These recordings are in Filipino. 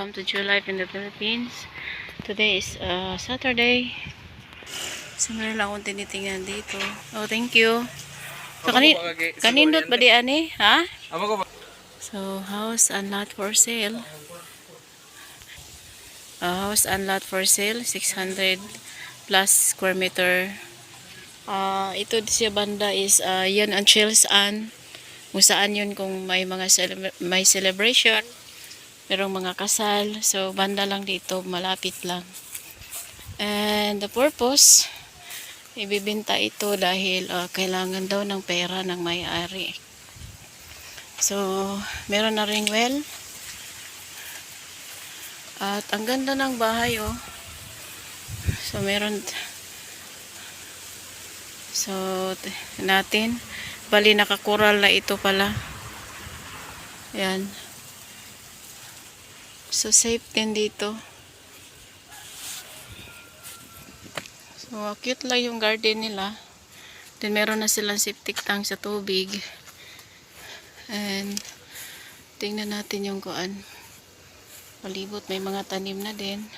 Welcome to True Life in the Philippines. Today is Saturday. So, meron lang akong tinitingnan dito. Oh, thank you. So, kanindot ba di ani? Ha? So, house and lot for sale. House and lot for sale. 600 plus square meter. Ito siya banda is yan ang chills and kung saan yun kung may mga may celebration. Merong mga kasal. So, banda lang dito. Malapit lang. And the purpose, ibibenta ito dahil kailangan daw ng pera ng may-ari. So, meron na ring well. At ang ganda ng bahay, oh. So, meron. So, natin. Bali, nakakural na ito pala. Yan. So, safe din dito. So, cute lang yung garden nila. Then, meron na silang septic tank sa tubig. And, tingnan natin yung kuan. Palibot, may mga tanim na din.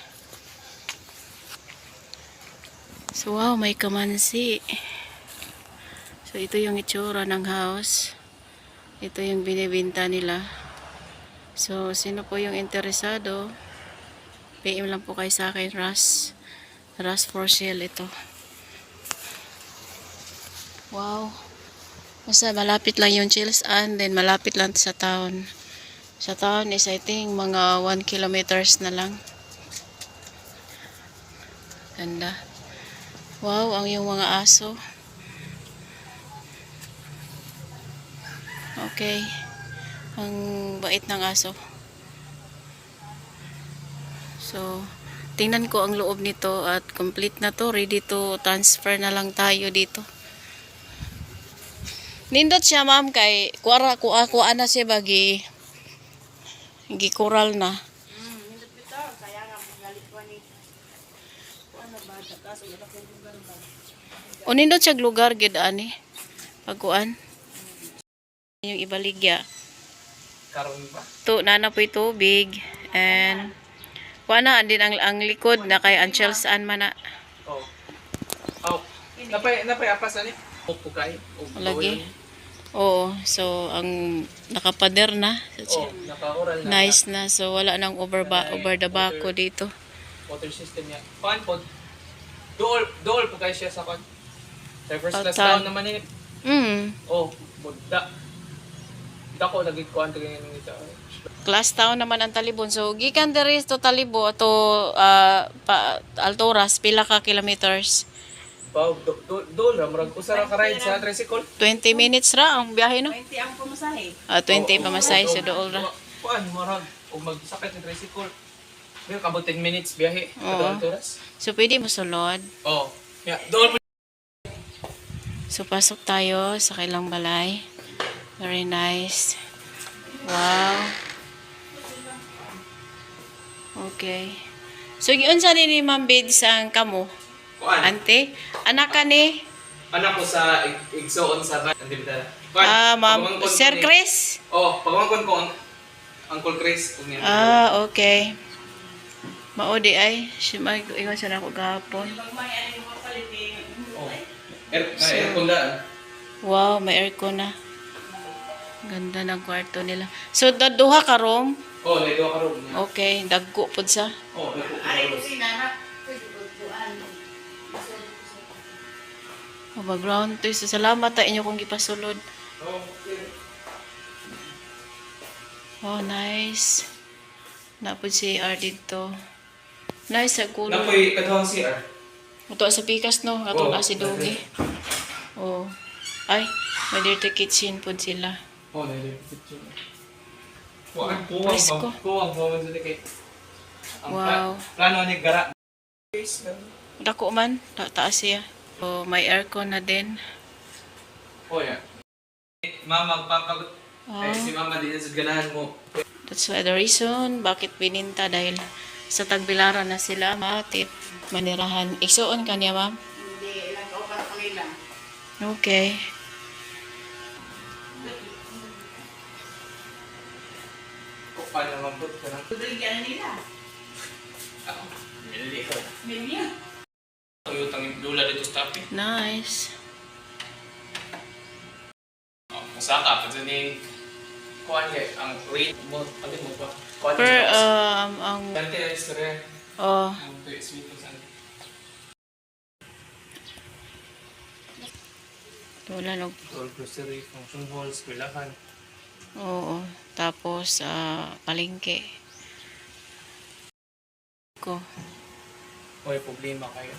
So, wow, may kamansi. So, ito yung itsura ng house. Ito yung binibenta nila. So, sino po yung interesado? PM lang po kayo sa akin, Ras for sale ito. Wow. Basta malapit lang yung chills and then malapit lang sa town. Sa town is I think mga 1 kilometers na lang. Ganda. Wow, ang yung mga aso. Okay. Ang bait ng aso. So, tingnan ko ang loob nito at complete na to. Ready to transfer na lang tayo dito. Nindot siya, ma'am, kay kuara na siya bagi gikural na. Nindot bitaw kaya nga magalit ko ni. Kuano ba ta kaso ila ko lugar ba. O nindot siya lugar gid ani. Pagkuan. Yung ibaligya. Karon ba? To nana po tubig and kuana din ang likod na kay Anchels an man na. Oh. Oh. Napay apas ani. Opo kay. Lagi. Oo, so ang nakapader na. Oh, naka-oral na. Nice na. So wala nang over the bako dito. Water system niya. Kuan pod. Dool po kay siya sa kuan. Sa first class Total. down naman ni. Oh, budda. Dako lagi kuan kay ngini ta. Class town naman ang Talibon. So gikan diri to Talibo to Altoras pila ka kilometers. Wow, dool ra murag usa ra ka ride sa tricycle. 20 minutes ra ang biyahe no. 20 ang pumasahe. 20 pamasahe sa dool ra. Kuan murag ug magsakay sa tricycle. Pero kabot 10 minutes biyahe Oo. kada oras. So pwede mo sulod. Oh. Yeah, dool. So pasok tayo sa kailang balay. Very nice. Wow. Okay. So giunsa ni Ma'am Bid sang kamo? Kuan. Ante, anak ka ni Anak ko sa igsoon sa hindi ba? Ma'am Sir Chris? Oh, pagmangkon ko ang Uncle Chris kung Okay. Maudi ay, si mag-ingon siya na ako gahapon. Oh. Aircon daan. Wow, may aircon na. Ganda ng kwarto nila. So, duha ka room? Oh, lego ka room. Okay, dagko po sa. Oh, lego ka Ari room. ko sinana. Kuan. Background to. So, salamat ta inyo kung gipasulod. Oh, okay. Oh, nice. Napod si CR dito. Nice sa kulo. Napoy kadawang CR. Ito sa pikas no. Ito na si Dogi. Oh. Ay, may dirty kitchen po sila. Oh, lego kitchen. Kuan Presko. kuwang sa kay. Wow. Plano ni gara. Dako man. Taas siya. So, may aircon na din. Oh, yeah. Mama, magpapagot. Oh. Ay, si mama din sa ganahan mo. That's why the reason bakit bininta dahil sa Tagbilaran na sila matip manirahan. Igsuon ka niya, ma'am? Hindi lang ko ka kanila. Okay. Paano naman po? Tudring ka na nila. Ako, mili ko. Milya. Ang utang yung dula dito sa tapi. Nice. Masaka, kasi ni kuhan kay ang rate mo, pagin mo pa. Kuhan Per, niya. ang, Dahil kaya istorya. oh, Ang sweet ko saan. wala lang. All grocery, function halls, kwilahan. Oo. Tapos, palengke. Ko. May problema kayo.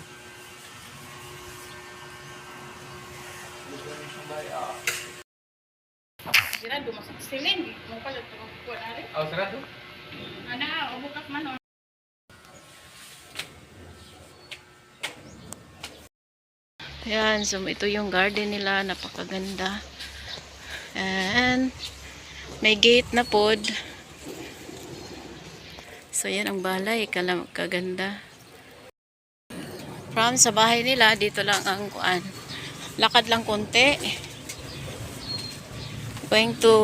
Sira, dumasak silin. Mo pala ito magkukuha na rin. Oh, sarado? Ana, o bukas man. Ayan, so ito yung garden nila, napakaganda. And may gate na pod. So yan ang balay, kaganda. From sa bahay nila, dito lang ang kuan. Lakad lang konti. Going to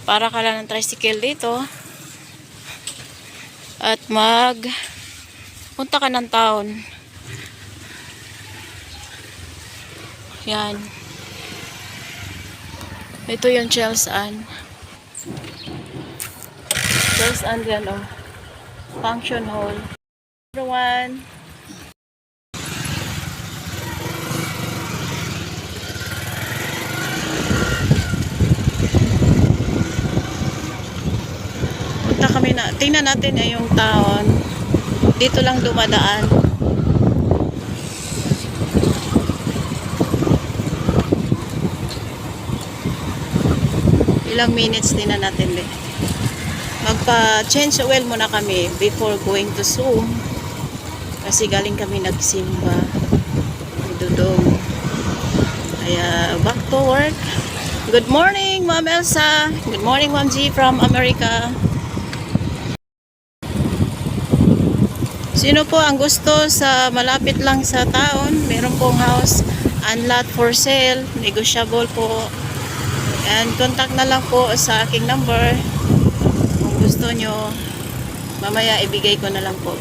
para ka lang ng tricycle dito. At punta ka ng town. Yan. Ito yung Chelsea Ann. Chelsea Ann yan, oh. Function hall. Everyone. Punta kami na. Tingnan natin yung town. Dito lang dumadaan. Ilang minutes din na natin din. Magpa-change oil muna kami before going to Zoom. Kasi galing kami nagsimba. Dudong. Kaya back to work. Good morning, Ma'am Elsa. Good morning, Ma'am G from America. Sino po ang gusto sa malapit lang sa town? Meron pong house and lot for sale. Negotiable po. And contact na lang po sa aking number. Kung gusto nyo, mamaya ibigay ko na lang po.